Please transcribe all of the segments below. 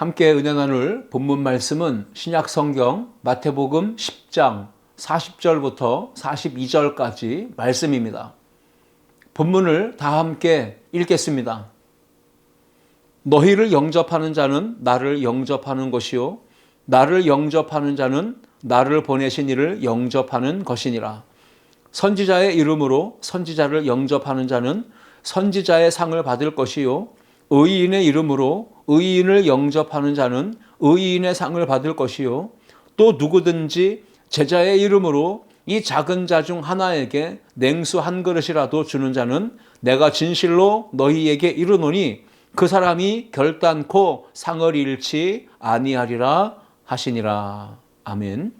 함께 은혜 나눌 본문 말씀은 신약 성경 마태복음 10장 40절부터 42절까지 말씀입니다. 본문을 다 함께 읽겠습니다. 너희를 영접하는 자는 나를 영접하는 것이요 나를 영접하는 자는 나를 보내신 이를 영접하는 것이니라. 선지자의 이름으로 선지자를 영접하는 자는 선지자의 상을 받을 것이요 의인의 이름으로 의인을 영접하는 자는 의인의 상을 받을 것이요 또 누구든지 제자의 이름으로 이 작은 자 중 하나에게 냉수 한 그릇이라도 주는 자는 내가 진실로 너희에게 이르노니 그 사람이 결단코 상을 잃지 아니하리라 하시니라. 아멘.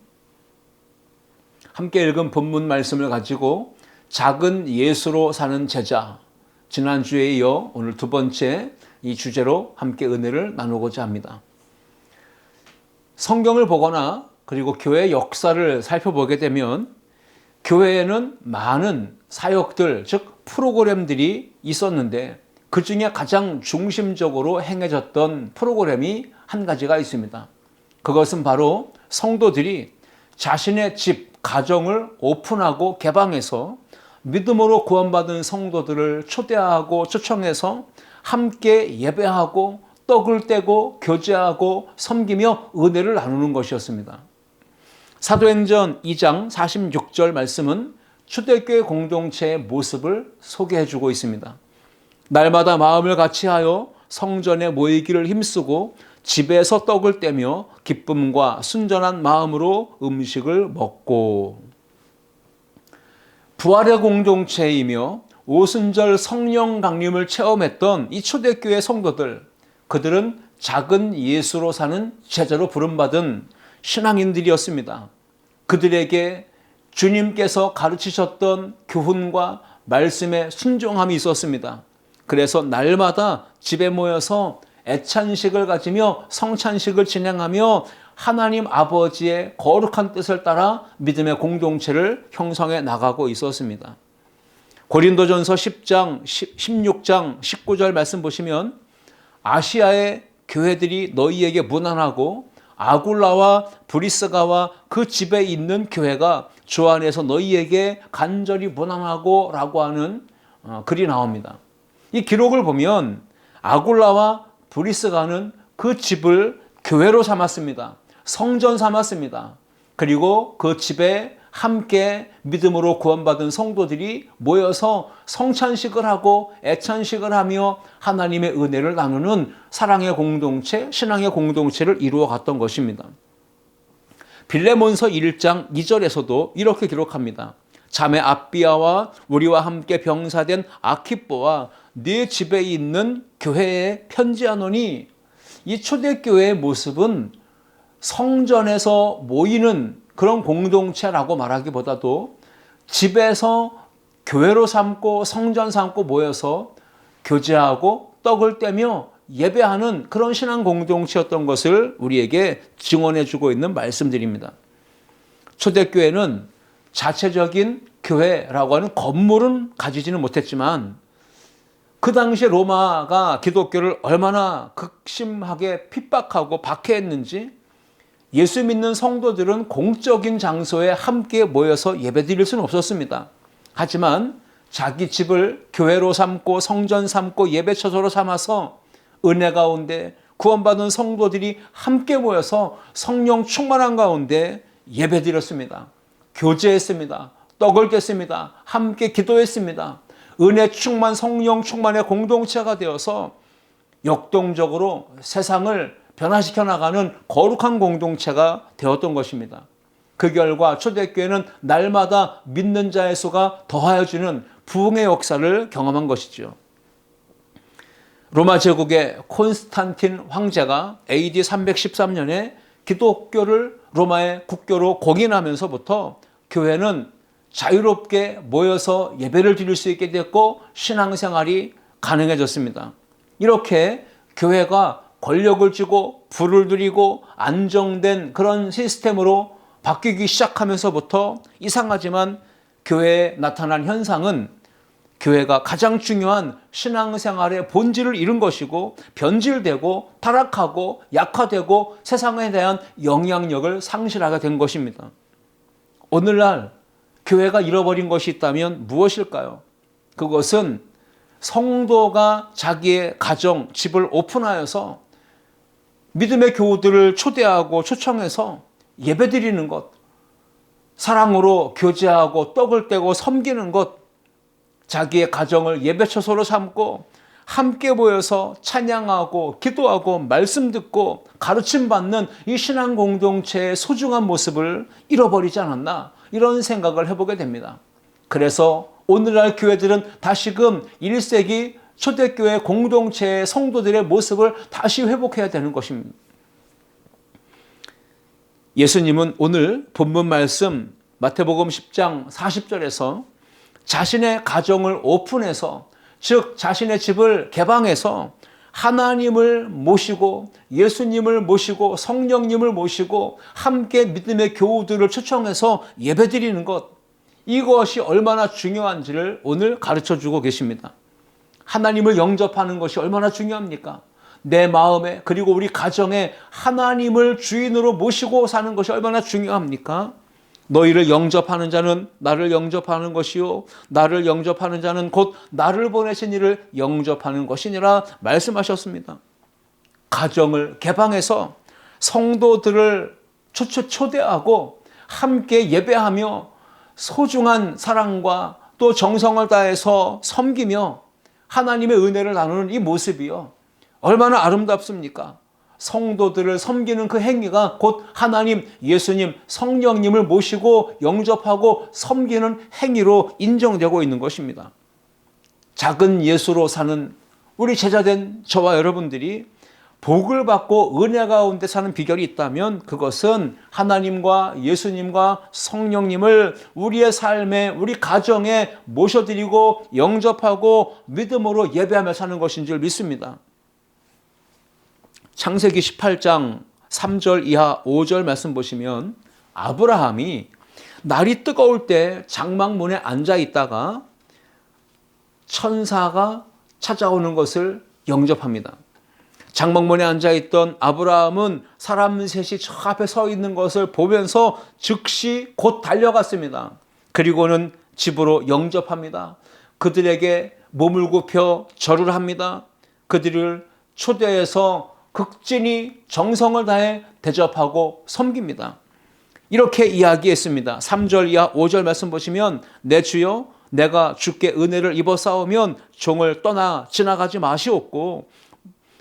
함께 읽은 본문 말씀을 가지고 작은 예수로 사는 제자, 지난주에 이어 오늘 두 번째 이 주제로 함께 은혜를 나누고자 합니다. 성경을 보거나 그리고 교회 역사를 살펴보게 되면 교회에는 많은 사역들, 즉 프로그램들이 있었는데 그 중에 가장 중심적으로 행해졌던 프로그램이 한 가지가 있습니다. 그것은 바로 성도들이 자신의 집, 가정을 오픈하고 개방해서 믿음으로 구원받은 성도들을 초대하고 초청해서 함께 예배하고 떡을 떼고 교제하고 섬기며 은혜를 나누는 것이었습니다. 사도행전 2장 46절 말씀은 초대교회 공동체의 모습을 소개해주고 있습니다. 날마다 마음을 같이하여 성전에 모이기를 힘쓰고 집에서 떡을 떼며 기쁨과 순전한 마음으로 음식을 먹고. 부활의 공동체이며 오순절 성령 강림을 체험했던 이 초대교회 성도들, 그들은 작은 예수로 사는 제자로 부름받은 신앙인들이었습니다. 그들에게 주님께서 가르치셨던 교훈과 말씀에 순종함이 있었습니다. 그래서 날마다 집에 모여서 애찬식을 가지며 성찬식을 진행하며 하나님 아버지의 거룩한 뜻을 따라 믿음의 공동체를 형성해 나가고 있었습니다. 고린도전서 10장, 16장, 19절 말씀 보시면 아시아의 교회들이 너희에게 문안하고 아굴라와 브리스가와 그 집에 있는 교회가 주 안에서 너희에게 간절히 문안하고 라고 하는 글이 나옵니다. 이 기록을 보면 아굴라와 브리스가는 그 집을 교회로 삼았습니다. 성전 삼았습니다. 그리고 그 집에 함께 믿음으로 구원받은 성도들이 모여서 성찬식을 하고 애찬식을 하며 하나님의 은혜를 나누는 사랑의 공동체, 신앙의 공동체를 이루어 갔던 것입니다. 빌레몬서 1장 2절에서도 이렇게 기록합니다. 자매 아비아와 우리와 함께 병사된 아키뽀와 네 집에 있는 교회에 편지하노니. 이 초대교회의 모습은 성전에서 모이는 그런 공동체라고 말하기보다도 집에서 교회로 삼고 성전 삼고 모여서 교제하고 떡을 떼며 예배하는 그런 신앙 공동체였던 것을 우리에게 증언해 주고 있는 말씀들입니다. 초대교회는 자체적인 교회라고 하는 건물은 가지지는 못했지만 그 당시에 로마가 기독교를 얼마나 극심하게 핍박하고 박해했는지 예수 믿는 성도들은 공적인 장소에 함께 모여서 예배드릴 수는 없었습니다. 하지만 자기 집을 교회로 삼고 성전 삼고 예배처소로 삼아서 은혜 가운데 구원받은 성도들이 함께 모여서 성령 충만한 가운데 예배드렸습니다. 교제했습니다. 떡을 깼습니다. 함께 기도했습니다. 은혜 충만, 성령 충만의 공동체가 되어서 역동적으로 세상을 변화시켜 나가는 거룩한 공동체가 되었던 것입니다. 그 결과 초대교회는 날마다 믿는 자의 수가 더하여지는 부흥의 역사를 경험한 것이죠. 로마 제국의 콘스탄틴 황제가 AD 313년에 기독교를 로마의 국교로 공인하면서부터 교회는 자유롭게 모여서 예배를 드릴 수 있게 됐고 신앙생활이 가능해졌습니다. 이렇게 교회가 권력을 쥐고 불을 들이고 안정된 그런 시스템으로 바뀌기 시작하면서부터 이상하지만 교회에 나타난 현상은 교회가 가장 중요한 신앙생활의 본질을 잃은 것이고 변질되고 타락하고 약화되고 세상에 대한 영향력을 상실하게 된 것입니다. 오늘날 교회가 잃어버린 것이 있다면 무엇일까요? 그것은 성도가 자기의 가정, 집을 오픈하여서 믿음의 교우들을 초대하고 초청해서 예배드리는 것, 사랑으로 교제하고 떡을 떼고 섬기는 것, 자기의 가정을 예배처소로 삼고 함께 모여서 찬양하고 기도하고 말씀 듣고 가르침 받는 이 신앙 공동체의 소중한 모습을 잃어버리지 않았나 이런 생각을 해보게 됩니다. 그래서 오늘날 교회들은 다시금 1세기 초대교회 공동체의 성도들의 모습을 다시 회복해야 되는 것입니다. 예수님은 오늘 본문 말씀 마태복음 10장 40절에서 자신의 가정을 오픈해서 즉 자신의 집을 개방해서 하나님을 모시고 예수님을 모시고 성령님을 모시고 함께 믿음의 교우들을 초청해서 예배드리는 것, 이것이 얼마나 중요한지를 오늘 가르쳐주고 계십니다. 하나님을 영접하는 것이 얼마나 중요합니까? 내 마음에 그리고 우리 가정에 하나님을 주인으로 모시고 사는 것이 얼마나 중요합니까? 너희를 영접하는 자는 나를 영접하는 것이요 나를 영접하는 자는 곧 나를 보내신 이를 영접하는 것이니라 말씀하셨습니다. 가정을 개방해서 성도들을 초대하고 함께 예배하며 소중한 사랑과 또 정성을 다해서 섬기며 하나님의 은혜를 나누는 이 모습이요 얼마나 아름답습니까? 성도들을 섬기는 그 행위가 곧 하나님, 예수님, 성령님을 모시고 영접하고 섬기는 행위로 인정되고 있는 것입니다. 작은 예수로 사는 우리 제자된 저와 여러분들이 복을 받고 은혜 가운데 사는 비결이 있다면 그것은 하나님과 예수님과 성령님을 우리의 삶에 우리 가정에 모셔드리고 영접하고 믿음으로 예배하며 사는 것인 줄 믿습니다. 창세기 18장 3절 이하 5절 말씀 보시면 아브라함이 날이 뜨거울 때 장막문에 앉아 있다가 천사가 찾아오는 것을 영접합니다. 장막문에 앉아있던 아브라함은 사람 셋이 저 앞에 서 있는 것을 보면서 즉시 곧 달려갔습니다. 그리고는 집으로 영접합니다. 그들에게 몸을 굽혀 절을 합니다. 그들을 초대해서 극진히 정성을 다해 대접하고 섬깁니다. 이렇게 이야기했습니다. 3절 이하 5절 말씀 보시면 내 주여 내가 주께 은혜를 입어 싸우면 종을 떠나 지나가지 마시옵고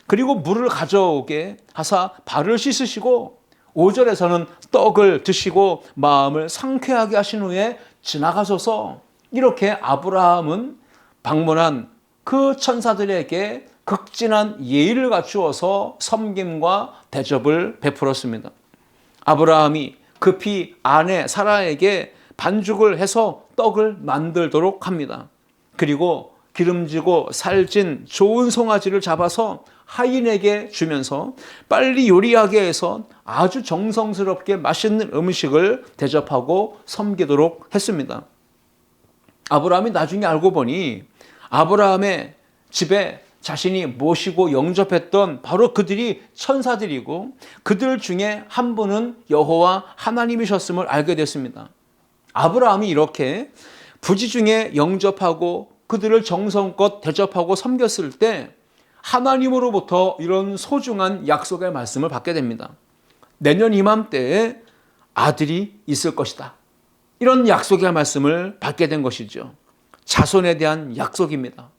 그리고 물을 가져오게 하사 발을 씻으시고 5절에서는 떡을 드시고 마음을 상쾌하게 하신 후에 지나가셔서 이렇게 아브라함은 방문한 그 천사들에게 극진한 예의를 갖추어서 섬김과 대접을 베풀었습니다. 아브라함이 급히 아내 사라에게 반죽을 해서 떡을 만들도록 합니다. 그리고 기름지고 살찐 좋은 송아지를 잡아서 하인에게 주면서 빨리 요리하게 해서 아주 정성스럽게 맛있는 음식을 대접하고 섬기도록 했습니다. 아브라함이 나중에 알고 보니 아브라함의 집에 자신이 모시고 영접했던 바로 그들이 천사들이고 그들 중에 한 분은 여호와 하나님이셨음을 알게 됐습니다. 아브라함이 이렇게 부지 중에 영접하고 그들을 정성껏 대접하고 섬겼을 때 하나님으로부터 이런 소중한 약속의 말씀을 받게 됩니다. 내년 이맘때에 아들이 있을 것이다. 이런 약속의 말씀을 받게 된 것이죠. 자손에 대한 약속입니다.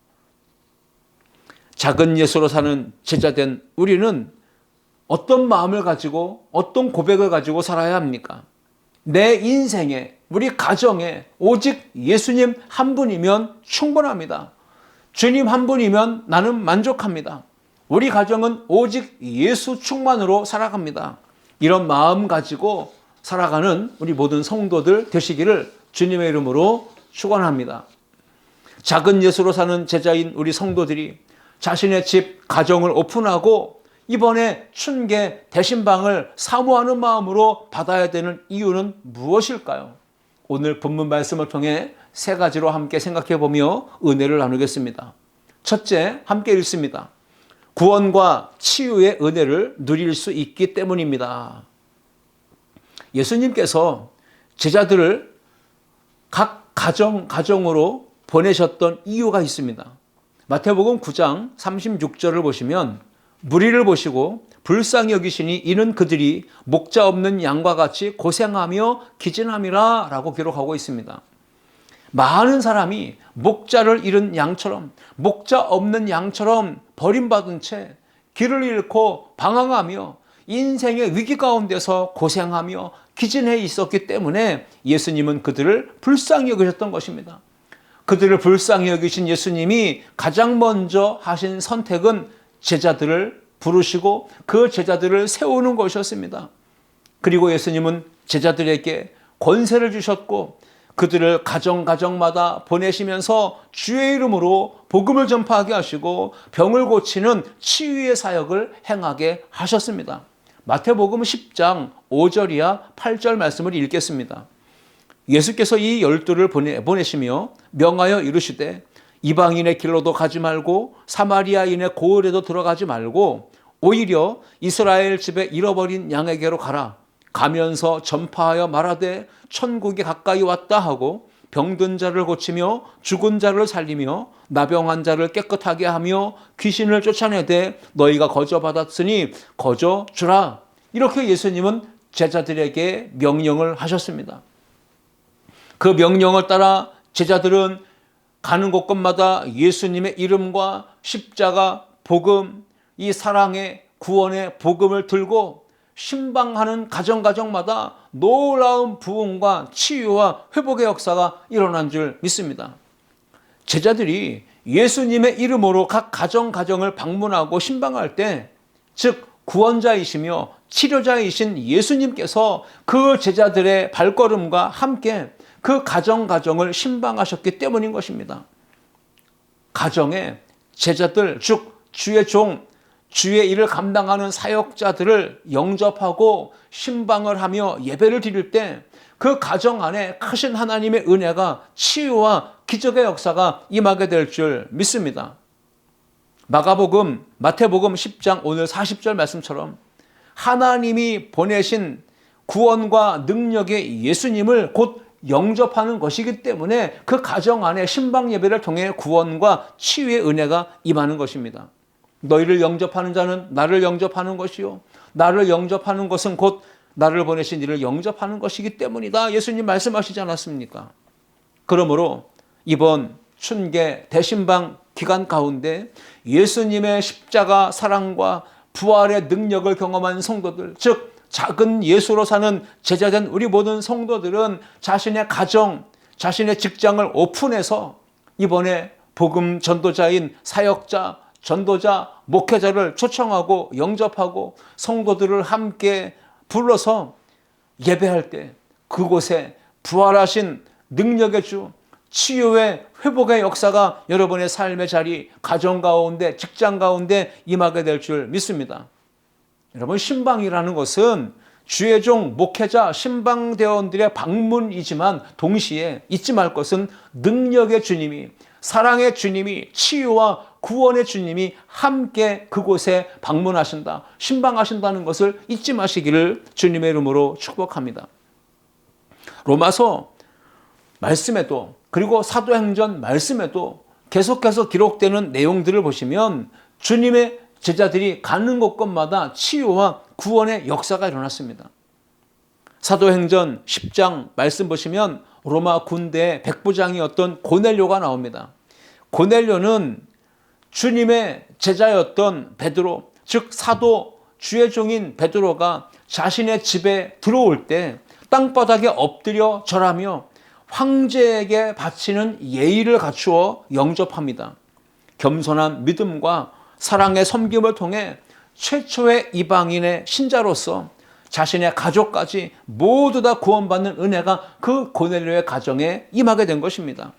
작은 예수로 사는 제자된 우리는 어떤 마음을 가지고 어떤 고백을 가지고 살아야 합니까? 내 인생에, 우리 가정에 오직 예수님 한 분이면 충분합니다. 주님 한 분이면 나는 만족합니다. 우리 가정은 오직 예수 충만으로 살아갑니다. 이런 마음 가지고 살아가는 우리 모든 성도들 되시기를 주님의 이름으로 축원합니다. 작은 예수로 사는 제자인 우리 성도들이 자신의 집, 가정을 오픈하고 이번에 춘계 대신방을 사모하는 마음으로 받아야 되는 이유는 무엇일까요? 오늘 본문 말씀을 통해 세 가지로 함께 생각해 보며 은혜를 나누겠습니다. 첫째, 함께 읽습니다. 구원과 치유의 은혜를 누릴 수 있기 때문입니다. 예수님께서 제자들을 각 가정으로 보내셨던 이유가 있습니다. 마태복음 9장 36절을 보시면 무리를 보시고 불쌍히 여기시니 이는 그들이 목자 없는 양과 같이 고생하며 기진함이라 라고 기록하고 있습니다. 많은 사람이 목자를 잃은 양처럼, 목자 없는 양처럼 버림받은 채 길을 잃고 방황하며 인생의 위기 가운데서 고생하며 기진해 있었기 때문에 예수님은 그들을 불쌍히 여기셨던 것입니다. 그들을 불쌍히 여기신 예수님이 가장 먼저 하신 선택은 제자들을 부르시고 그 제자들을 세우는 것이었습니다. 그리고 예수님은 제자들에게 권세를 주셨고 그들을 가정마다 보내시면서 주의 이름으로 복음을 전파하게 하시고 병을 고치는 치유의 사역을 행하게 하셨습니다. 마태복음 10장 5절이야 8절 말씀을 읽겠습니다. 예수께서 이 12를 보내시며 명하여 이르시되 이방인의 길로도 가지 말고 사마리아인의 고을에도 들어가지 말고 오히려 이스라엘 집에 잃어버린 양에게로 가라. 가면서 전파하여 말하되 천국이 가까이 왔다 하고 병든 자를 고치며 죽은 자를 살리며 나병한 자를 깨끗하게 하며 귀신을 쫓아내되 너희가 거저 받았으니 거저 주라. 이렇게 예수님은 제자들에게 명령을 하셨습니다. 그 명령을 따라 제자들은 가는 곳곳마다 예수님의 이름과 십자가, 복음, 이 사랑의 구원의 복음을 들고 신방하는 가정마다 놀라운 부흥과 치유와 회복의 역사가 일어난 줄 믿습니다. 제자들이 예수님의 이름으로 각 가정을 방문하고 신방할 때, 즉 구원자이시며 치료자이신 예수님께서 그 제자들의 발걸음과 함께 그 가정을 신방하셨기 때문인 것입니다. 가정에 제자들, 즉 주의 종, 주의 일을 감당하는 사역자들을 영접하고 신방을 하며 예배를 드릴 때 그 가정 안에 크신 하나님의 은혜가 치유와 기적의 역사가 임하게 될 줄 믿습니다. 마태복음 10장 오늘 40절 말씀처럼 하나님이 보내신 구원과 능력의 예수님을 곧 영접하는 것이기 때문에 그 가정 안에 신방 예배를 통해 구원과 치유의 은혜가 임하는 것입니다. 너희를 영접하는 자는 나를 영접하는 것이요 나를 영접하는 것은 곧 나를 보내신 이를 영접하는 것이기 때문이다. 예수님 말씀하시지 않았습니까? 그러므로 이번 춘계 대신방 기간 가운데 예수님의 십자가 사랑과 부활의 능력을 경험한 성도들, 즉 작은 예수로 사는 제자된 우리 모든 성도들은 자신의 가정, 자신의 직장을 오픈해서 이번에 복음 전도자인 사역자, 전도자, 목회자를 초청하고 영접하고 성도들을 함께 불러서 예배할 때 그곳에 부활하신 능력의 주, 치유의 회복의 역사가 여러분의 삶의 자리, 가정 가운데, 직장 가운데 임하게 될 줄 믿습니다. 여러분, 신방이라는 것은 주의 종, 목회자, 신방대원들의 방문이지만 동시에 잊지 말 것은 능력의 주님이, 사랑의 주님이, 치유와 구원의 주님이 함께 그곳에 방문하신다, 신방하신다는 것을 잊지 마시기를 주님의 이름으로 축복합니다. 로마서 말씀에도 그리고 사도행전 말씀에도 계속해서 기록되는 내용들을 보시면 주님의 제자들이 가는 곳곳마다 치유와 구원의 역사가 일어났습니다. 사도행전 10장 말씀 보시면 로마 군대 백부장이었던 고넬료가 나옵니다. 고넬료는 주님의 제자였던 베드로, 즉 사도 주의 종인 베드로가 자신의 집에 들어올 때 땅바닥에 엎드려 절하며 황제에게 바치는 예의를 갖추어 영접합니다. 겸손한 믿음과 사랑의 섬김을 통해 최초의 이방인의 신자로서 자신의 가족까지 모두 다 구원받는 은혜가 그 고넬료의 가정에 임하게 된 것입니다.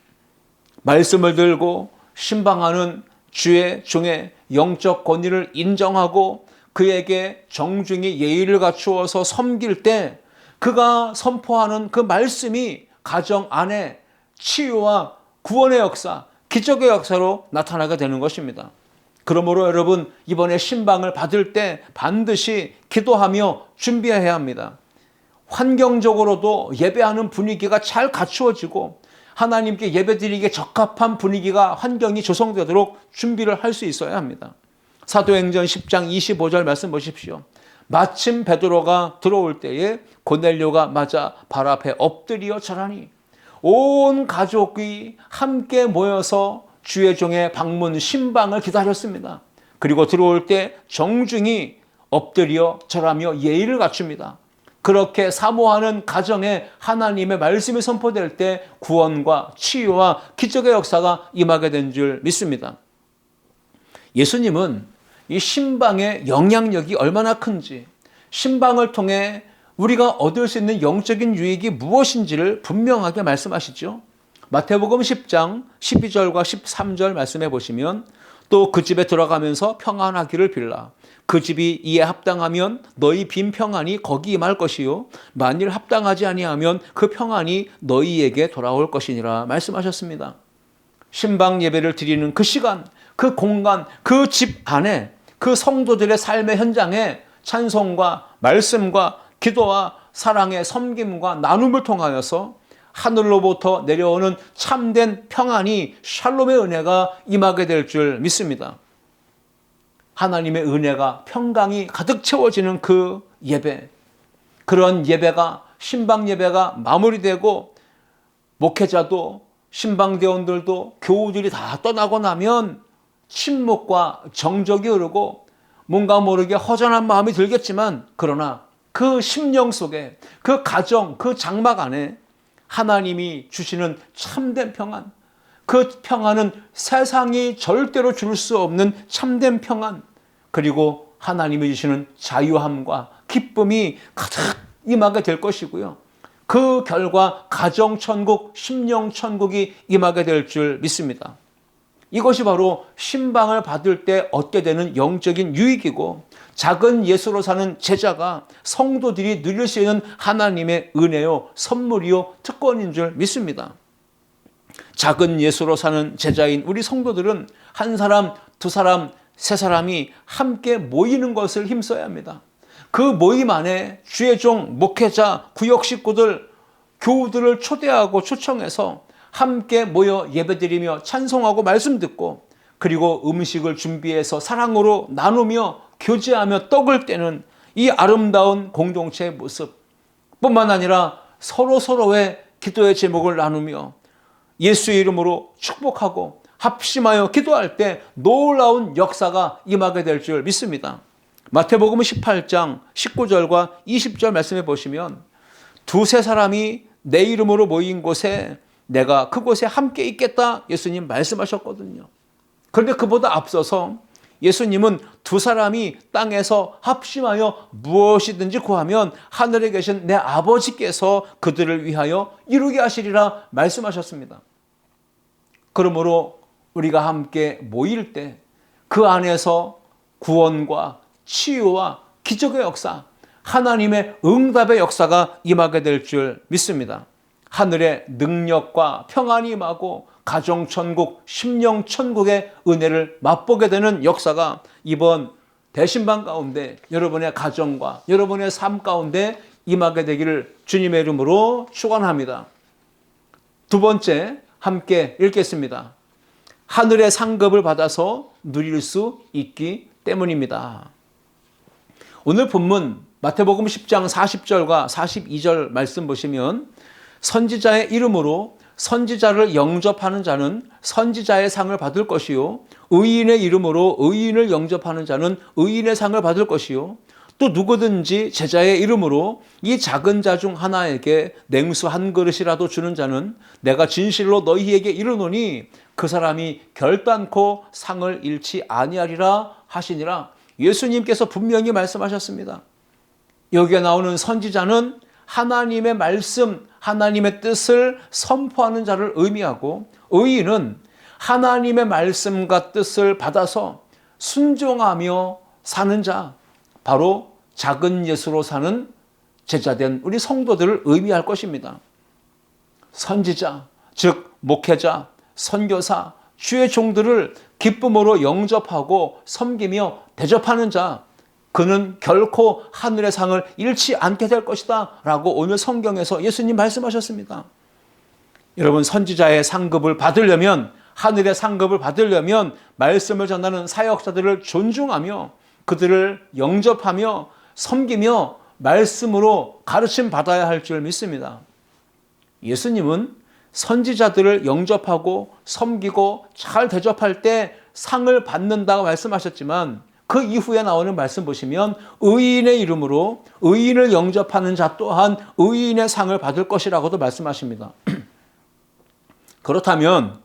말씀을 들고 신방하는 주의 종의 영적 권위를 인정하고 그에게 정중히 예의를 갖추어서 섬길 때 그가 선포하는 그 말씀이 가정 안에 치유와 구원의 역사, 기적의 역사로 나타나게 되는 것입니다. 그러므로 여러분, 이번에 신방을 받을 때 반드시 기도하며 준비해야 합니다. 환경적으로도 예배하는 분위기가 잘 갖추어지고 하나님께 예배드리기에 적합한 분위기가, 환경이 조성되도록 준비를 할 수 있어야 합니다. 사도행전 10장 25절 말씀 보십시오. 마침 베드로가 들어올 때에 고넬료가 맞아 발 앞에 엎드려 절하니 온 가족이 함께 모여서 주의 종의 방문 신방을 기다렸습니다. 그리고 들어올 때 정중히 엎드려 절하며 예의를 갖춥니다. 그렇게 사모하는 가정에 하나님의 말씀이 선포될 때 구원과 치유와 기적의 역사가 임하게 된 줄 믿습니다. 예수님은 이 신방의 영향력이 얼마나 큰지, 신방을 통해 우리가 얻을 수 있는 영적인 유익이 무엇인지를 분명하게 말씀하시죠. 마태복음 10장 12절과 13절 말씀해 보시면 또 그 집에 들어가면서 평안하기를 빌라. 그 집이 이에 합당하면 너희 빈 평안이 거기 임할 것이요 만일 합당하지 아니하면 그 평안이 너희에게 돌아올 것이니라 말씀하셨습니다. 신방 예배를 드리는 그 시간, 그 공간, 그 집 안에, 그 성도들의 삶의 현장에 찬송과 말씀과 기도와 사랑의 섬김과 나눔을 통하여서 하늘로부터 내려오는 참된 평안이, 샬롬의 은혜가 임하게 될 줄 믿습니다. 하나님의 은혜가, 평강이 가득 채워지는 그 예배, 그런 예배가, 신방 예배가 마무리되고 목회자도 신방대원들도 교우들이 다 떠나고 나면 침묵과 정적이 흐르고 뭔가 모르게 허전한 마음이 들겠지만, 그러나 그 심령 속에, 그 가정, 그 장막 안에 하나님이 주시는 참된 평안, 그 평안은 세상이 절대로 줄 수 없는 참된 평안, 그리고 하나님이 주시는 자유함과 기쁨이 가득 임하게 될 것이고요. 그 결과 가정천국, 심령천국이 임하게 될 줄 믿습니다. 이것이 바로 신방을 받을 때 얻게 되는 영적인 유익이고, 작은 예수로 사는 제자가, 성도들이 누릴 수 있는 하나님의 은혜요, 선물이요, 특권인 줄 믿습니다. 작은 예수로 사는 제자인 우리 성도들은 한 사람, 두 사람, 세 사람이 함께 모이는 것을 힘써야 합니다. 그 모임 안에 주의 종, 목회자, 구역 식구들, 교우들을 초대하고 초청해서 함께 모여 예배드리며 찬송하고 말씀 듣고, 그리고 음식을 준비해서 사랑으로 나누며 교제하며 떡을 떼는 이 아름다운 공동체의 모습 뿐만 아니라 서로의 기도의 제목을 나누며 예수의 이름으로 축복하고 합심하여 기도할 때 놀라운 역사가 임하게 될 줄 믿습니다. 마태복음 18장 19절과 20절 말씀해 보시면 두세 사람이 내 이름으로 모인 곳에 내가 그곳에 함께 있겠다 예수님 말씀하셨거든요. 그런데 그보다 앞서서 예수님은 두 사람이 땅에서 합심하여 무엇이든지 구하면 하늘에 계신 내 아버지께서 그들을 위하여 이루게 하시리라 말씀하셨습니다. 그러므로 우리가 함께 모일 때 그 안에서 구원과 치유와 기적의 역사, 하나님의 응답의 역사가 임하게 될 줄 믿습니다. 하늘의 능력과 평안이 임하고 가정천국, 심령천국의 은혜를 맛보게 되는 역사가 이번 대신방 가운데 여러분의 가정과 여러분의 삶 가운데 임하게 되기를 주님의 이름으로 축원합니다. 두 번째, 함께 읽겠습니다. 하늘의 상급을 받아서 누릴 수 있기 때문입니다. 오늘 본문 마태복음 10장 40절과 42절 말씀 보시면 선지자의 이름으로 선지자를 영접하는 자는 선지자의 상을 받을 것이요, 의인의 이름으로 의인을 영접하는 자는 의인의 상을 받을 것이요, 또 누구든지 제자의 이름으로 이 작은 자 중 하나에게 냉수 한 그릇이라도 주는 자는 내가 진실로 너희에게 이르노니 그 사람이 결단코 상을 잃지 아니하리라 하시니라. 예수님께서 분명히 말씀하셨습니다. 여기에 나오는 선지자는 하나님의 말씀, 하나님의 뜻을 선포하는 자를 의미하고, 의인은 하나님의 말씀과 뜻을 받아서 순종하며 사는 자, 바로 작은 예수로 사는 제자된 우리 성도들을 의미할 것입니다. 선지자, 즉 목회자, 선교사, 주의 종들을 기쁨으로 영접하고 섬기며 대접하는 자, 그는 결코 하늘의 상을 잃지 않게 될 것이다 라고 오늘 성경에서 예수님 말씀하셨습니다. 여러분, 선지자의 상급을 받으려면, 하늘의 상급을 받으려면 말씀을 전하는 사역자들을 존중하며 그들을 영접하며 섬기며 말씀으로 가르침 받아야 할 줄 믿습니다. 예수님은 선지자들을 영접하고 섬기고 잘 대접할 때 상을 받는다고 말씀하셨지만, 그 이후에 나오는 말씀 보시면 의인의 이름으로 의인을 영접하는 자 또한 의인의 상을 받을 것이라고도 말씀하십니다. 그렇다면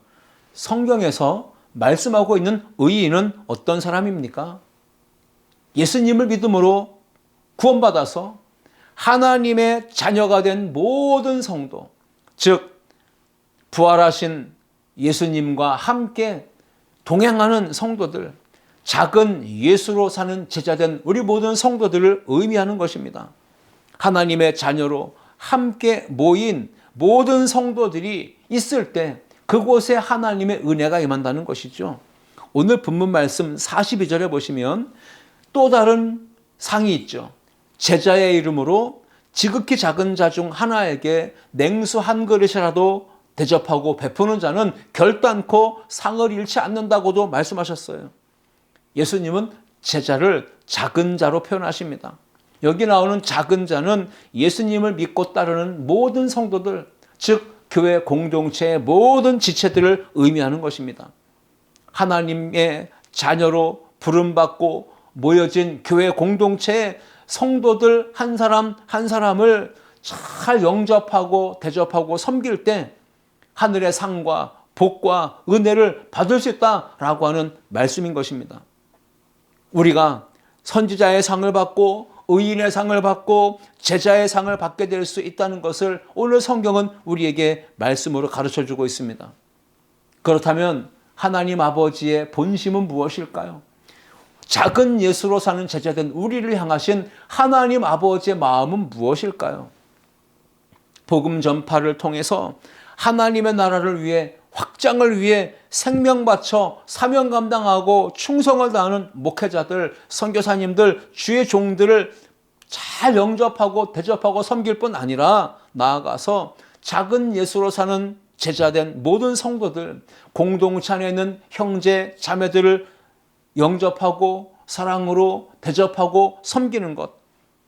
성경에서 말씀하고 있는 의인은 어떤 사람입니까? 예수님을 믿음으로 구원받아서 하나님의 자녀가 된 모든 성도, 즉 부활하신 예수님과 함께 동행하는 성도들, 작은 예수로 사는 제자된 우리 모든 성도들을 의미하는 것입니다. 하나님의 자녀로 함께 모인 모든 성도들이 있을 때 그곳에 하나님의 은혜가 임한다는 것이죠. 오늘 본문 말씀 42절에 보시면 또 다른 상이 있죠. 제자의 이름으로 지극히 작은 자 중 하나에게 냉수 한 그릇이라도 대접하고 베푸는 자는 결단코 상을 잃지 않는다고도 말씀하셨어요. 예수님은 제자를 작은 자로 표현하십니다. 여기 나오는 작은 자는 예수님을 믿고 따르는 모든 성도들, 즉 교회 공동체의 모든 지체들을 의미하는 것입니다. 하나님의 자녀로 부름받고 모여진 교회 공동체의 성도들 한 사람 한 사람을 잘 영접하고 대접하고 섬길 때 하늘의 상과 복과 은혜를 받을 수 있다라고 하는 말씀인 것입니다. 우리가 선지자의 상을 받고 의인의 상을 받고 제자의 상을 받게 될 수 있다는 것을 오늘 성경은 우리에게 말씀으로 가르쳐주고 있습니다. 그렇다면 하나님 아버지의 본심은 무엇일까요? 작은 예수로 사는 제자된 우리를 향하신 하나님 아버지의 마음은 무엇일까요? 복음 전파를 통해서 하나님의 나라를 위해, 확장을 위해 생명 바쳐 사명 감당하고 충성을 다하는 목회자들, 선교사님들, 주의 종들을 잘 영접하고 대접하고 섬길 뿐 아니라 나아가서 작은 예수로 사는 제자된 모든 성도들, 공동체 안에 있는 형제, 자매들을 영접하고 사랑으로 대접하고 섬기는 것,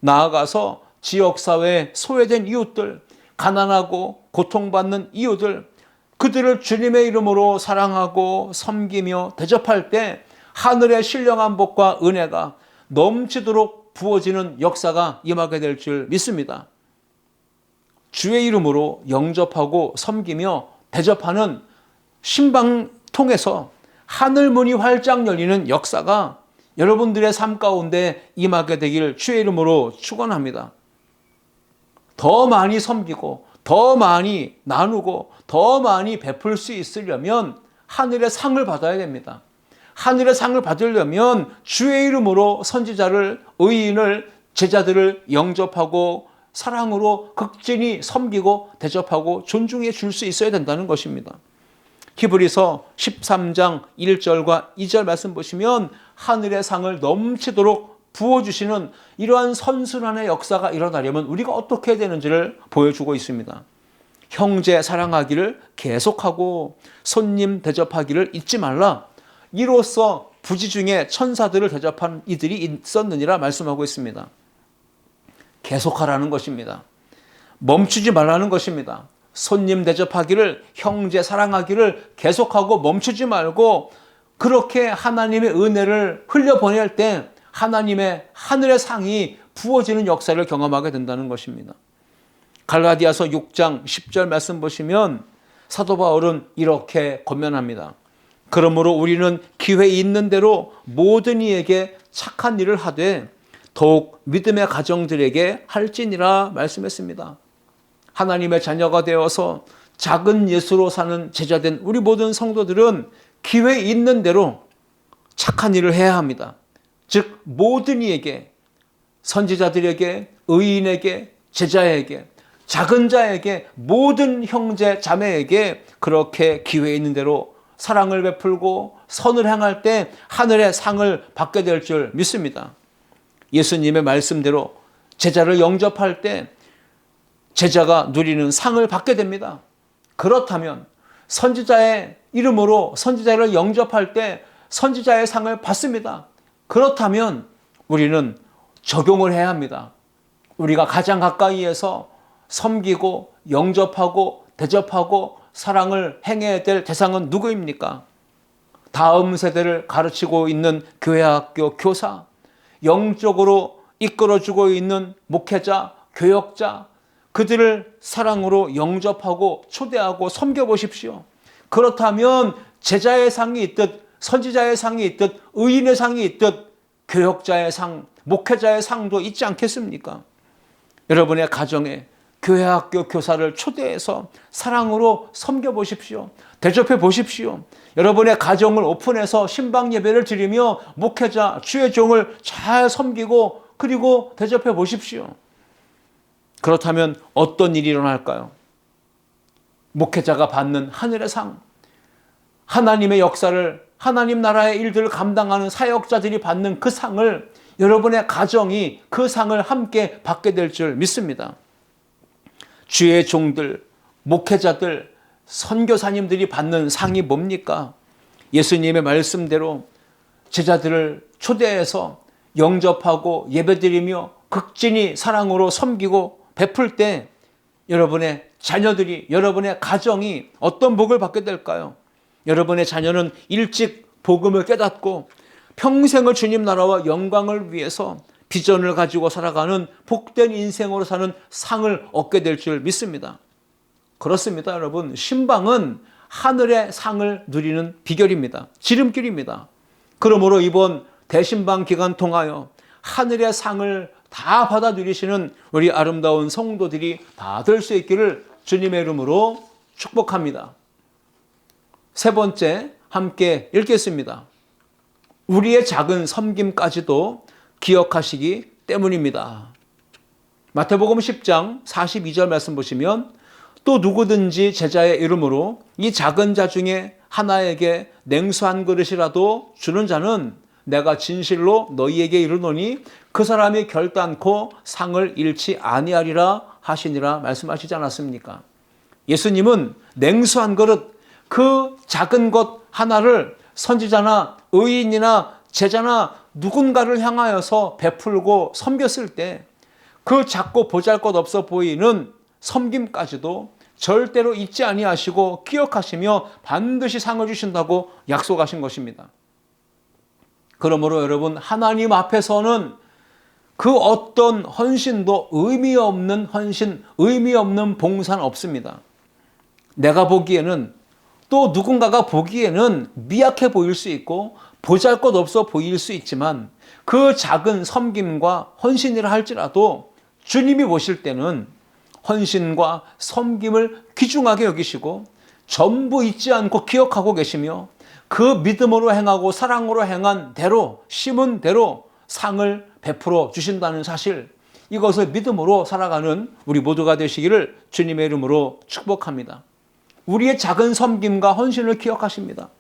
나아가서 지역사회에 소외된 이웃들, 가난하고 고통받는 이웃들, 그들을 주님의 이름으로 사랑하고 섬기며 대접할 때 하늘의 신령한 복과 은혜가 넘치도록 부어지는 역사가 임하게 될 줄 믿습니다. 주의 이름으로 영접하고 섬기며 대접하는 신방 통해서 하늘 문이 활짝 열리는 역사가 여러분들의 삶 가운데 임하게 되길 주의 이름으로 축원합니다. 더 많이 섬기고 더 많이 나누고 더 많이 베풀 수 있으려면 하늘의 상을 받아야 됩니다. 하늘의 상을 받으려면 주의 이름으로 선지자를, 의인을, 제자들을 영접하고 사랑으로 극진히 섬기고 대접하고 존중해 줄 수 있어야 된다는 것입니다. 히브리서 13장 1절과 2절 말씀 보시면 하늘의 상을 넘치도록 부어주시는 이러한 선순환의 역사가 일어나려면 우리가 어떻게 해야 되는지를 보여주고 있습니다. 형제 사랑하기를 계속하고 손님 대접하기를 잊지 말라. 이로써 부지 중에 천사들을 대접한 이들이 있었느니라 말씀하고 있습니다. 계속하라는 것입니다. 멈추지 말라는 것입니다. 손님 대접하기를, 형제 사랑하기를 계속하고 멈추지 말고 그렇게 하나님의 은혜를 흘려보낼 때 하나님의 하늘의 상이 부어지는 역사를 경험하게 된다는 것입니다. 갈라디아서 6장 10절 말씀 보시면 사도 바울은 이렇게 권면합니다. 그러므로 우리는 기회 있는 대로 모든 이에게 착한 일을 하되 더욱 믿음의 가정들에게 할지니라 말씀했습니다. 하나님의 자녀가 되어서 작은 예수로 사는 제자된 우리 모든 성도들은 기회 있는 대로 착한 일을 해야 합니다. 즉 모든 이에게, 선지자들에게, 의인에게, 제자에게, 작은 자에게, 모든 형제 자매에게 그렇게 기회 있는 대로 사랑을 베풀고 선을 행할 때 하늘의 상을 받게 될 줄 믿습니다. 예수님의 말씀대로 제자를 영접할 때 제자가 누리는 상을 받게 됩니다. 그렇다면 선지자의 이름으로 선지자를 영접할 때 선지자의 상을 받습니다. 그렇다면 우리는 적용을 해야 합니다. 우리가 가장 가까이에서 섬기고 영접하고 대접하고 사랑을 행해야 될 대상은 누구입니까? 다음 세대를 가르치고 있는 교회학교 교사, 영적으로 이끌어주고 있는 목회자, 교역자, 그들을 사랑으로 영접하고 초대하고 섬겨보십시오. 그렇다면 제자의 상이 있듯, 선지자의 상이 있듯, 의인의 상이 있듯 교역자의 상, 목회자의 상도 있지 않겠습니까? 여러분의 가정에 교회학교 교사를 초대해서 사랑으로 섬겨보십시오. 대접해 보십시오. 여러분의 가정을 오픈해서 신방 예배를 드리며 목회자, 주의 종을 잘 섬기고 그리고 대접해 보십시오. 그렇다면 어떤 일이 일어날까요? 목회자가 받는 하늘의 상, 하나님의 역사를, 하나님 나라의 일들을 감당하는 사역자들이 받는 그 상을 여러분의 가정이 그 상을 함께 받게 될 줄 믿습니다. 주의 종들, 목회자들, 선교사님들이 받는 상이 뭡니까? 예수님의 말씀대로 제자들을 초대해서 영접하고 예배드리며 극진히 사랑으로 섬기고 베풀 때 여러분의 자녀들이, 여러분의 가정이 어떤 복을 받게 될까요? 여러분의 자녀는 일찍 복음을 깨닫고 평생을 주님 나라와 영광을 위해서 비전을 가지고 살아가는 복된 인생으로 사는 상을 얻게 될 줄 믿습니다. 그렇습니다, 여러분. 신방은 하늘의 상을 누리는 비결입니다. 지름길입니다. 그러므로 이번 대신방 기간 통하여 하늘의 상을 다 받아 누리시는 우리 아름다운 성도들이 다 될 수 있기를 주님의 이름으로 축복합니다. 세 번째, 함께 읽겠습니다. 우리의 작은 섬김까지도 기억하시기 때문입니다. 마태복음 10장 42절 말씀 보시면 또 누구든지 제자의 이름으로 이 작은 자 중에 하나에게 냉수 한 그릇이라도 주는 자는 내가 진실로 너희에게 이르노니 그 사람이 결단코 상을 잃지 아니하리라 하시니라 말씀하시지 않았습니까? 예수님은 냉수 한 그릇, 그 작은 것 하나를 선지자나 의인이나 제자나 누군가를 향하여서 베풀고 섬겼을 때 그 작고 보잘것없어 보이는 섬김까지도 절대로 잊지 아니하시고 기억하시며 반드시 상을 주신다고 약속하신 것입니다. 그러므로 여러분, 하나님 앞에서는 그 어떤 헌신도 의미 없는 헌신, 의미 없는 봉사는 없습니다. 내가 보기에는, 또 누군가가 보기에는 미약해 보일 수 있고 보잘것없어 보일 수 있지만 그 작은 섬김과 헌신이라 할지라도 주님이 보실 때는 헌신과 섬김을 귀중하게 여기시고 전부 잊지 않고 기억하고 계시며 그 믿음으로 행하고 사랑으로 행한 대로, 심은 대로 상을 베풀어 주신다는 사실, 이것을 믿음으로 살아가는 우리 모두가 되시기를 주님의 이름으로 축복합니다. 우리의 작은 섬김과 헌신을 기억하십니다.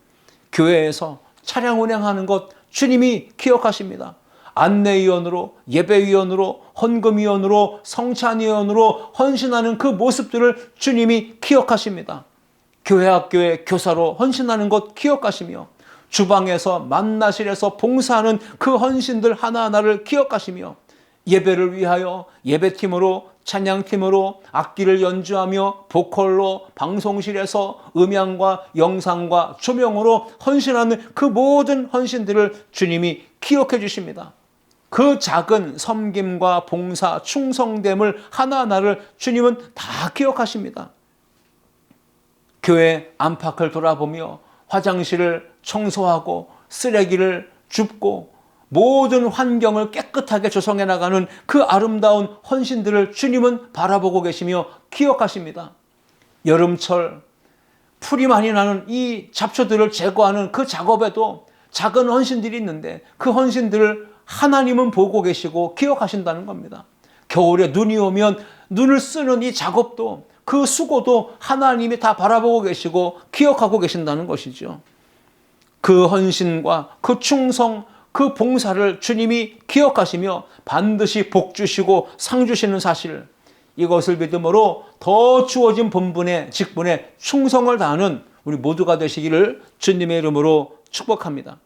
교회에서 차량 운행하는 것 주님이 기억하십니다. 안내위원으로, 예배위원으로, 헌금위원으로, 성찬위원으로 헌신하는 그 모습들을 주님이 기억하십니다. 교회학교의 교사로 헌신하는 것 기억하시며 주방에서 만나실에서 봉사하는 그 헌신들 하나하나를 기억하시며 예배를 위하여 예배팀으로 찬양팀으로 악기를 연주하며 보컬로 방송실에서 음향과 영상과 조명으로 헌신하는 그 모든 헌신들을 주님이 기억해 주십니다. 그 작은 섬김과 봉사, 충성됨을 하나하나를 주님은 다 기억하십니다. 교회 안팎을 돌아보며 화장실을 청소하고 쓰레기를 줍고 모든 환경을 깨끗하게 조성해 나가는 그 아름다운 헌신들을 주님은 바라보고 계시며 기억하십니다. 여름철 풀이 많이 나는 이 잡초들을 제거하는 그 작업에도 작은 헌신들이 있는데 그 헌신들을 하나님은 보고 계시고 기억하신다는 겁니다. 겨울에 눈이 오면 눈을 쓰는 이 작업도 그 수고도 하나님이 다 바라보고 계시고 기억하고 계신다는 것이죠. 그 헌신과 그 충성, 그 봉사를 주님이 기억하시며 반드시 복 주시고 상 주시는 사실, 이것을 믿음으로 더 주어진 본분에 직분에 충성을 다하는 우리 모두가 되시기를 주님의 이름으로 축복합니다.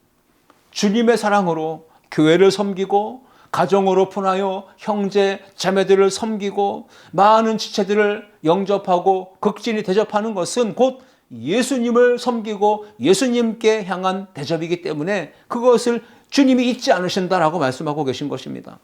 주님의 사랑으로 교회를 섬기고 가정을 오픈하여 형제 자매들을 섬기고 많은 지체들을 영접하고 극진히 대접하는 것은 곧 예수님을 섬기고 예수님께 향한 대접이기 때문에 그것을 주님이 잊지 않으신다라고 말씀하고 계신 것입니다.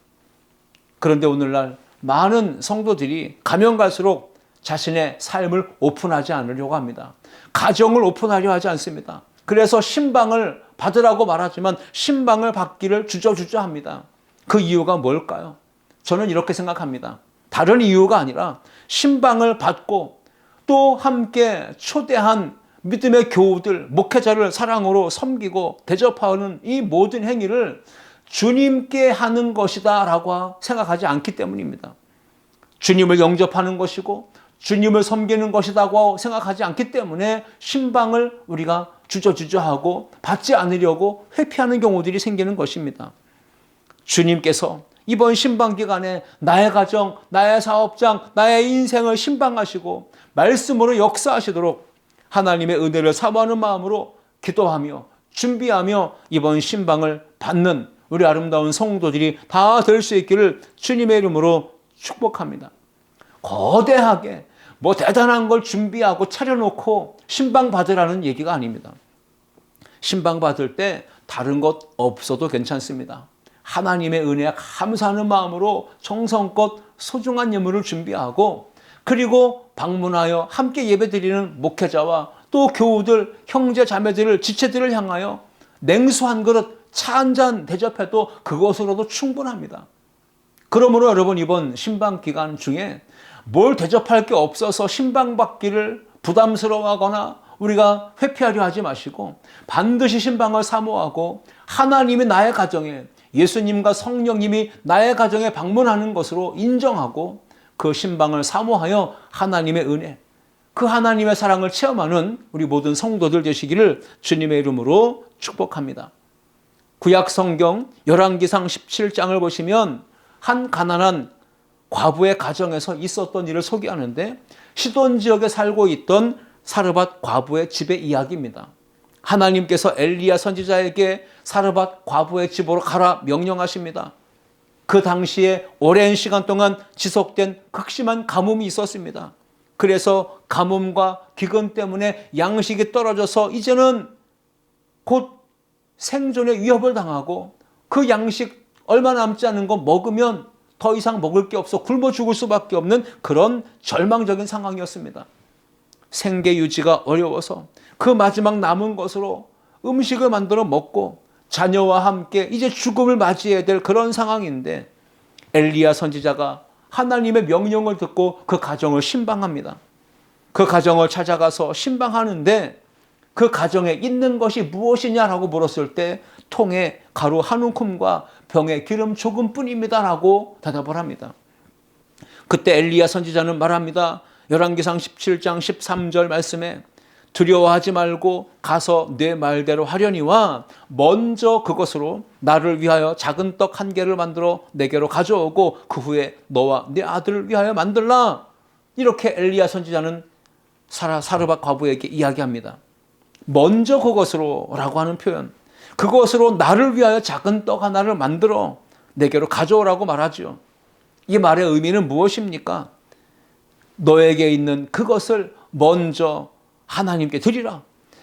그런데 오늘날 많은 성도들이 가면 갈수록 자신의 삶을 오픈하지 않으려고 합니다. 가정을 오픈하려 하지 않습니다. 그래서 신방을 받으라고 말하지만 신방을 받기를 주저주저 합니다. 그 이유가 뭘까요? 저는 이렇게 생각합니다. 다른 이유가 아니라 신방을 받고 또 함께 초대한 믿음의 교우들, 목회자를 사랑으로 섬기고 대접하는 이 모든 행위를 주님께 하는 것이다 라고 생각하지 않기 때문입니다. 주님을 영접하는 것이고 주님을 섬기는 것이라고 생각하지 않기 때문에 신방을 우리가 주저주저하고 받지 않으려고 회피하는 경우들이 생기는 것입니다. 주님께서 이번 신방 기간에 나의 가정, 나의 사업장, 나의 인생을 신방하시고 말씀으로 역사하시도록 하나님의 은혜를 사모하는 마음으로 기도하며 준비하며 이번 신방을 받는 우리 아름다운 성도들이 다 될 수 있기를 주님의 이름으로 축복합니다. 거대하게 뭐 대단한 걸 준비하고 차려놓고 신방 받으라는 얘기가 아닙니다. 신방 받을 때 다른 것 없어도 괜찮습니다. 하나님의 은혜에 감사하는 마음으로 정성껏 소중한 예물을 준비하고 그리고 방문하여 함께 예배드리는 목회자와 또 교우들, 형제, 자매들을, 지체들을 향하여 냉수 한 그릇, 차 한 잔 대접해도 그것으로도 충분합니다. 그러므로 여러분 이번 신방 기간 중에 뭘 대접할 게 없어서 신방 받기를 부담스러워하거나 우리가 회피하려 하지 마시고 반드시 신방을 사모하고 하나님이 나의 가정에 예수님과 성령님이 나의 가정에 방문하는 것으로 인정하고 그 신방을 사모하여 하나님의 은혜, 그 하나님의 사랑을 체험하는 우리 모든 성도들 되시기를 주님의 이름으로 축복합니다. 구약 성경 열왕기상 17장을 보시면 한 가난한 과부의 가정에서 있었던 일을 소개하는데 시돈 지역에 살고 있던 사르밧 과부의 집의 이야기입니다. 하나님께서 엘리야 선지자에게 사르밧 과부의 집으로 가라 명령하십니다. 그 당시에 오랜 시간 동안 지속된 극심한 가뭄이 있었습니다. 그래서 가뭄과 기근 때문에 양식이 떨어져서 이제는 곧 생존의 위협을 당하고 그 양식 얼마 남지 않은 거 먹으면 더 이상 먹을 게 없어 굶어 죽을 수밖에 없는 그런 절망적인 상황이었습니다. 생계 유지가 어려워서 그 마지막 남은 것으로 음식을 만들어 먹고 자녀와 함께 이제 죽음을 맞이해야 될 그런 상황인데 엘리야 선지자가 하나님의 명령을 듣고 그 가정을 신방합니다. 그 가정을 찾아가서 신방하는데 그 가정에 있는 것이 무엇이냐라고 물었을 때 통에 가루 한 움큼과 병에 기름 조금뿐입니다 라고 대답을 합니다. 그때 엘리야 선지자는 말합니다. 열왕기상 17장 13절 말씀에 두려워하지 말고 가서 내 말대로 하려니와 먼저 그것으로 나를 위하여 작은 떡 한 개를 만들어 내게로 가져오고 그 후에 너와 내 아들을 위하여 만들라. 이렇게 엘리야 선지자는 사르밧 과부에게 이야기합니다. 먼저 그것으로 라고 하는 표현, 그것으로 나를 위하여 작은 떡 하나를 만들어 내게로 가져오라고 말하죠. 이 말의 의미는 무엇입니까? 너에게 있는 그것을 먼저 하나님께 드리라.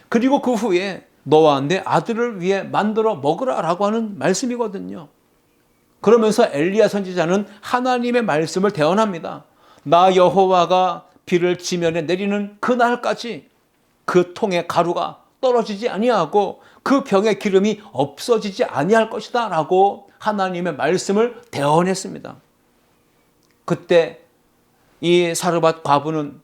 그리고 그 후에 너와 내 아들을 위해 만들어 먹으라 라고 하는 말씀이거든요. 그러면서 엘리야 선지자는 하나님의 말씀을 대언합니다. 나 여호와가 비를 지면에 내리는 그날까지 그 통의 가루가 떨어지지 아니하고 그 병의 기름이 없어지지 아니할 것이다 라고 하나님의 말씀을 대언했습니다. 그때 이 사르밧 과부는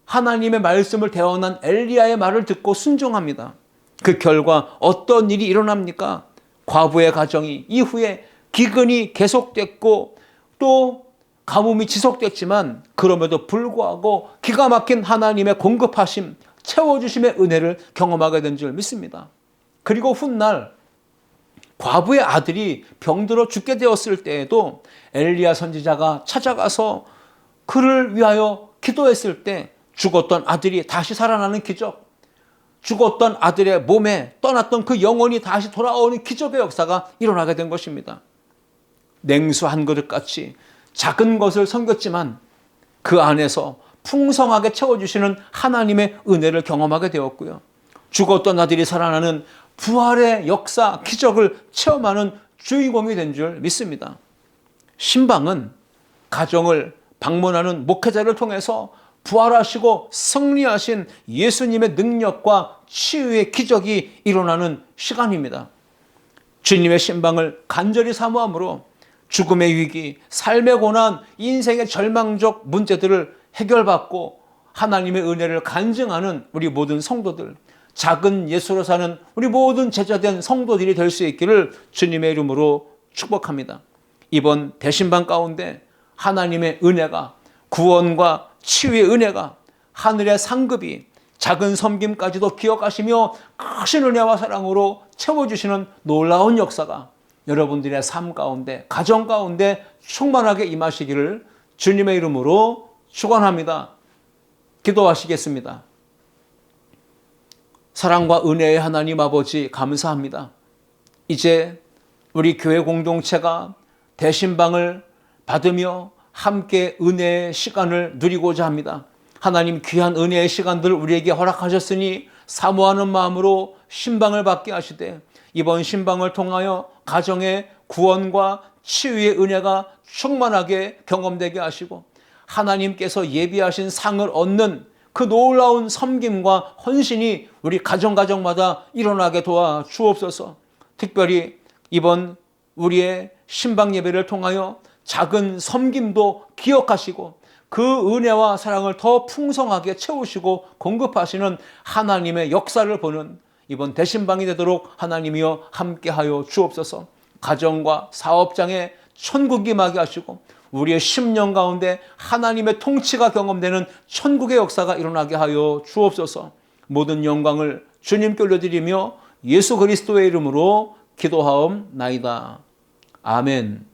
하나님의 말씀을 대언한 엘리야의 말을 듣고 순종합니다. 그 결과 어떤 일이 일어납니까? 과부의 가정이 이후에 기근이 계속됐고 또 가뭄이 지속됐지만 그럼에도 불구하고 기가 막힌 하나님의 공급하심, 채워주심의 은혜를 경험하게 된 줄 믿습니다. 그리고 훗날 과부의 아들이 병들어 죽게 되었을 때에도 엘리야 선지자가 찾아가서 그를 위하여 기도했을 때 죽었던 아들이 다시 살아나는 기적, 죽었던 아들의 몸에 떠났던 그 영혼이 다시 돌아오는 기적의 역사가 일어나게 된 것입니다. 냉수 한 그릇같이 작은 것을 섬겼지만 그 안에서 풍성하게 채워주시는 하나님의 은혜를 경험하게 되었고요. 죽었던 아들이 살아나는 부활의 역사, 기적을 체험하는 주인공이 된 줄 믿습니다. 신방은 가정을 방문하는 목회자를 통해서 부활하시고 승리하신 예수님의 능력과 치유의 기적이 일어나는 시간입니다. 주님의 신방을 간절히 사모함으로 죽음의 위기, 삶의 고난, 인생의 절망적 문제들을 해결받고 하나님의 은혜를 간증하는 우리 모든 성도들, 작은 예수로 사는 우리 모든 제자된 성도들이 될 수 있기를 주님의 이름으로 축복합니다. 이번 대신방 가운데 하나님의 은혜가, 구원과 치유의 은혜가, 하늘의 상급이 작은 섬김까지도 기억하시며 크신 은혜와 사랑으로 채워주시는 놀라운 역사가 여러분들의 삶 가운데, 가정 가운데 충만하게 임하시기를 주님의 이름으로 축원합니다. 기도하시겠습니다. 사랑과 은혜의 하나님 아버지 감사합니다. 이제 우리 교회 공동체가 대신방을 받으며 함께 은혜의 시간을 누리고자 합니다. 하나님 귀한 은혜의 시간들을 우리에게 허락하셨으니 사모하는 마음으로 신방을 받게 하시되 이번 신방을 통하여 가정의 구원과 치유의 은혜가 충만하게 경험되게 하시고 하나님께서 예비하신 상을 얻는 그 놀라운 섬김과 헌신이 우리 가정마다 일어나게 도와 주옵소서. 특별히 이번 우리의 신방 예배를 통하여 작은 섬김도 기억하시고 그 은혜와 사랑을 더 풍성하게 채우시고 공급하시는 하나님의 역사를 보는 이번 대신방이 되도록 하나님이여 함께하여 주옵소서. 가정과 사업장에 천국이 임하게 하시고 우리의 심령 가운데 하나님의 통치가 경험되는 천국의 역사가 일어나게 하여 주옵소서. 모든 영광을 주님께 올려드리며 예수 그리스도의 이름으로 기도하옵나이다. 아멘.